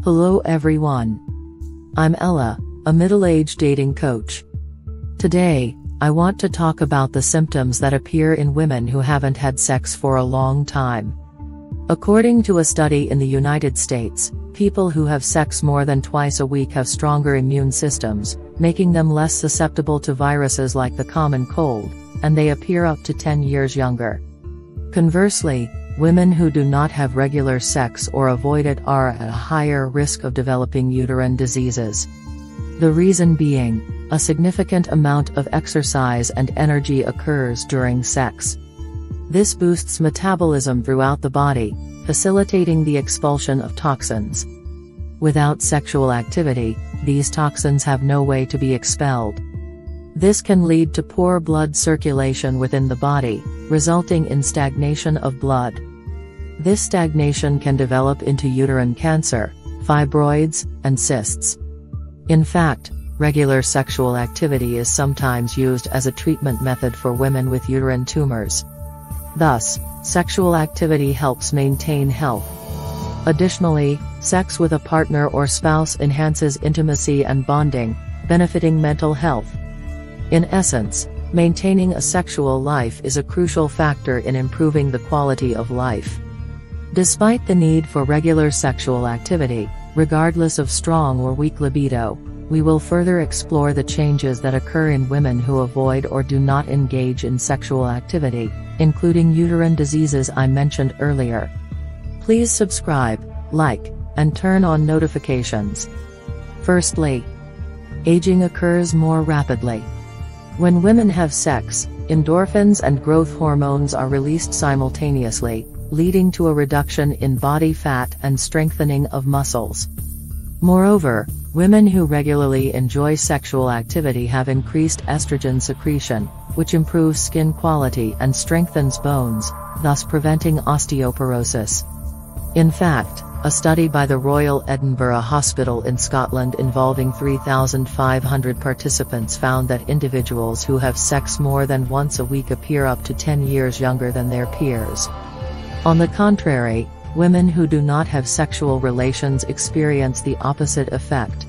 Hello everyone. I'm Ella, a middle-aged dating coach. Today, I want to talk about the symptoms that appear in women who haven't had sex for a long time. According to a study in the United States, people who have sex more than twice a week have stronger immune systems, making them less susceptible to viruses like the common cold, and they appear up to 10 years younger. Conversely, women who do not have regular sex or avoid it are at a higher risk of developing uterine diseases. The reason being, a significant amount of exercise and energy occurs during sex. This boosts metabolism throughout the body, facilitating the expulsion of toxins. Without sexual activity, these toxins have no way to be expelled. This can lead to poor blood circulation within the body, resulting in stagnation of blood. This stagnation can develop into uterine cancer, fibroids, and cysts. In fact, regular sexual activity is sometimes used as a treatment method for women with uterine tumors. Thus, sexual activity helps maintain health. Additionally, sex with a partner or spouse enhances intimacy and bonding, benefiting mental health. In essence, maintaining a sexual life is a crucial factor in improving the quality of life. Despite the need for regular sexual activity, regardless of strong or weak libido, we will further explore the changes that occur in women who avoid or do not engage in sexual activity, including uterine diseases I mentioned earlier. Please subscribe, like, and turn on notifications. Firstly, aging occurs more rapidly. When women have sex, endorphins and growth hormones are released simultaneously, leading to a reduction in body fat and strengthening of muscles. Moreover, women who regularly enjoy sexual activity have increased estrogen secretion, which improves skin quality and strengthens bones, thus preventing osteoporosis. In fact, a study by the Royal Edinburgh Hospital in Scotland involving 3,500 participants found that individuals who have sex more than once a week appear up to 10 years younger than their peers. On the contrary, women who do not have sexual relations experience the opposite effect.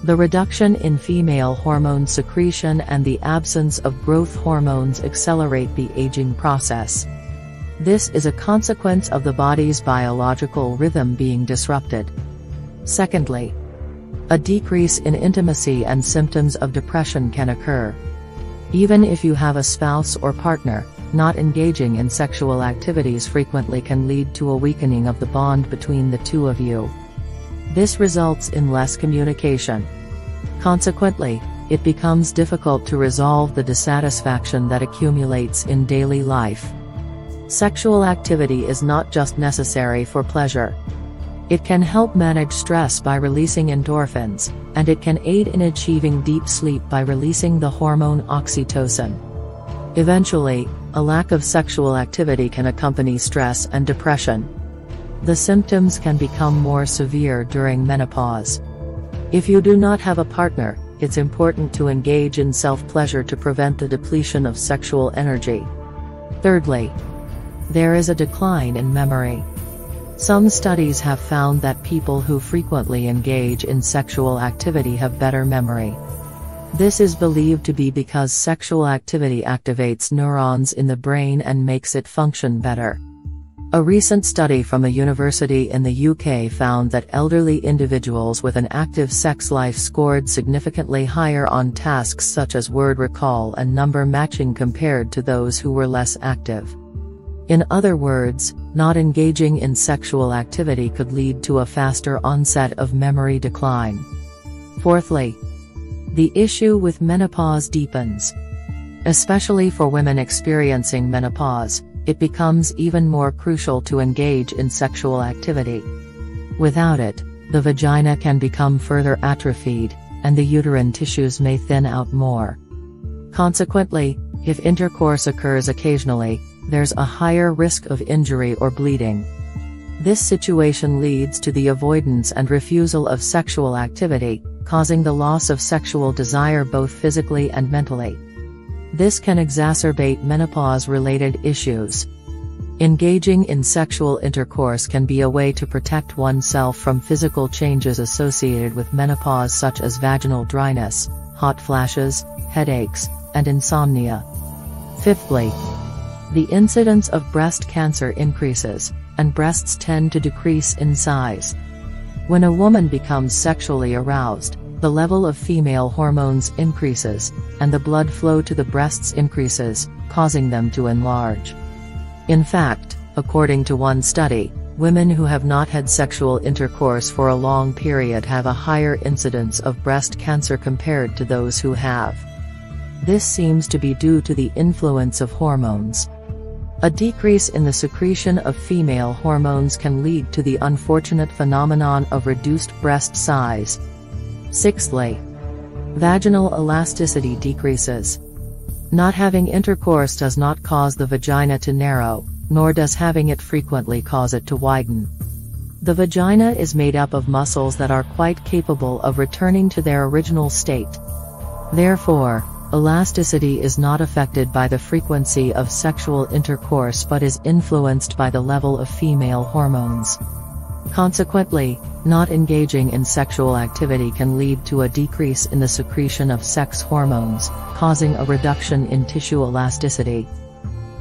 The reduction in female hormone secretion and the absence of growth hormones accelerate the aging process. This is a consequence of the body's biological rhythm being disrupted. Secondly, a decrease in intimacy and symptoms of depression can occur. Even if you have a spouse or partner, not engaging in sexual activities frequently can lead to a weakening of the bond between the two of you. This results in less communication. Consequently, it becomes difficult to resolve the dissatisfaction that accumulates in daily life. Sexual activity is not just necessary for pleasure. It can help manage stress by releasing endorphins, and it can aid in achieving deep sleep by releasing the hormone oxytocin. Eventually, a lack of sexual activity can accompany stress and depression. The symptoms can become more severe during menopause. If you do not have a partner, it's important to engage in self-pleasure to prevent the depletion of sexual energy. Thirdly, there is a decline in memory. Some studies have found that people who frequently engage in sexual activity have better memory. This is believed to be because sexual activity activates neurons in the brain and makes it function better. A recent study from a university in the UK found that elderly individuals with an active sex life scored significantly higher on tasks such as word recall and number matching compared to those who were less active. In other words, not engaging in sexual activity could lead to a faster onset of memory decline. Fourthly, the issue with menopause deepens. Especially for women experiencing menopause, it becomes even more crucial to engage in sexual activity. Without it, the vagina can become further atrophied, and the uterine tissues may thin out more. Consequently, if intercourse occurs occasionally, there's a higher risk of injury or bleeding. This situation leads to the avoidance and refusal of sexual activity, causing the loss of sexual desire both physically and mentally. This can exacerbate menopause-related issues. Engaging in sexual intercourse can be a way to protect oneself from physical changes associated with menopause, such as vaginal dryness, hot flashes, headaches, and insomnia. Fifthly, the incidence of breast cancer increases, and breasts tend to decrease in size. When a woman becomes sexually aroused, the level of female hormones increases, and the blood flow to the breasts increases, causing them to enlarge. In fact, according to one study, women who have not had sexual intercourse for a long period have a higher incidence of breast cancer compared to those who have. This seems to be due to the influence of hormones. A decrease in the secretion of female hormones can lead to the unfortunate phenomenon of reduced breast size. Sixthly, vaginal elasticity decreases. Not having intercourse does not cause the vagina to narrow, nor does having it frequently cause it to widen. The vagina is made up of muscles that are quite capable of returning to their original state. Therefore, elasticity is not affected by the frequency of sexual intercourse but is influenced by the level of female hormones. Consequently, not engaging in sexual activity can lead to a decrease in the secretion of sex hormones, causing a reduction in tissue elasticity.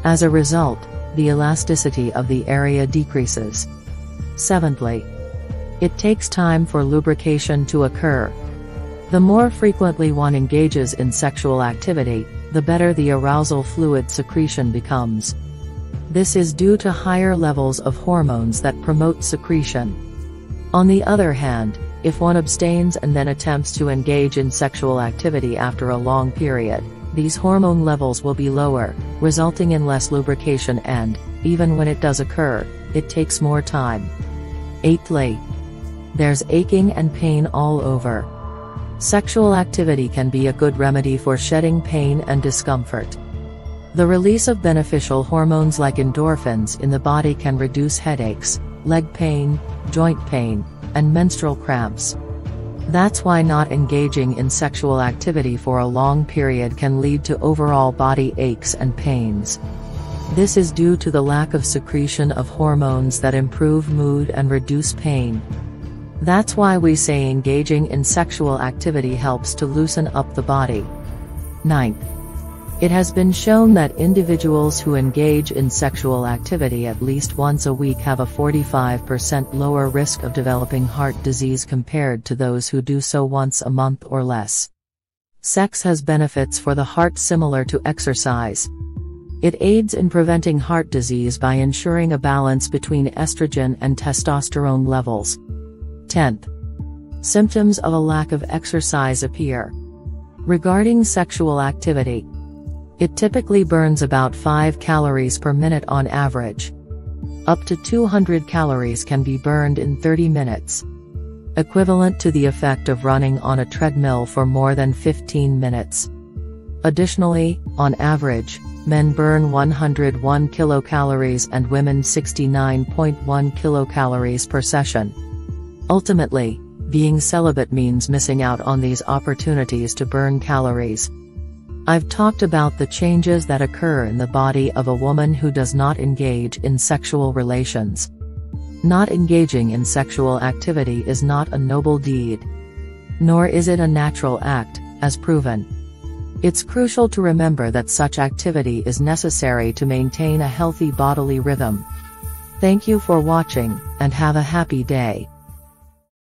As a result, the elasticity of the area decreases. Seventhly, it takes time for lubrication to occur. The more frequently one engages in sexual activity, the better the arousal fluid secretion becomes. This is due to higher levels of hormones that promote secretion. On the other hand, if one abstains and then attempts to engage in sexual activity after a long period, these hormone levels will be lower, resulting in less lubrication and, even when it does occur, it takes more time. Eighthly, there's aching and pain all over. Sexual activity can be a good remedy for shedding pain and discomfort. The release of beneficial hormones like endorphins in the body can reduce headaches, leg pain, joint pain, and menstrual cramps. That's why not engaging in sexual activity for a long period can lead to overall body aches and pains. This is due to the lack of secretion of hormones that improve mood and reduce pain. That's why we say engaging in sexual activity helps to loosen up the body. Ninth, it has been shown that individuals who engage in sexual activity at least once a week have a 45% lower risk of developing heart disease compared to those who do so once a month or less. Sex has benefits for the heart similar to exercise. It aids in preventing heart disease by ensuring a balance between estrogen and testosterone levels. 10th, symptoms of a lack of exercise appear. Regarding sexual activity, it typically burns about 5 calories per minute on average. Up to 200 calories can be burned in 30 minutes. Equivalent to the effect of running on a treadmill for more than 15 minutes. Additionally, on average, men burn 101 kilocalories and women 69.1 kilocalories per session. Ultimately, being celibate means missing out on these opportunities to burn calories. I've talked about the changes that occur in the body of a woman who does not engage in sexual relations. Not engaging in sexual activity is not a noble deed. Nor is it a natural act, as proven. It's crucial to remember that such activity is necessary to maintain a healthy bodily rhythm. Thank you for watching, and have a happy day.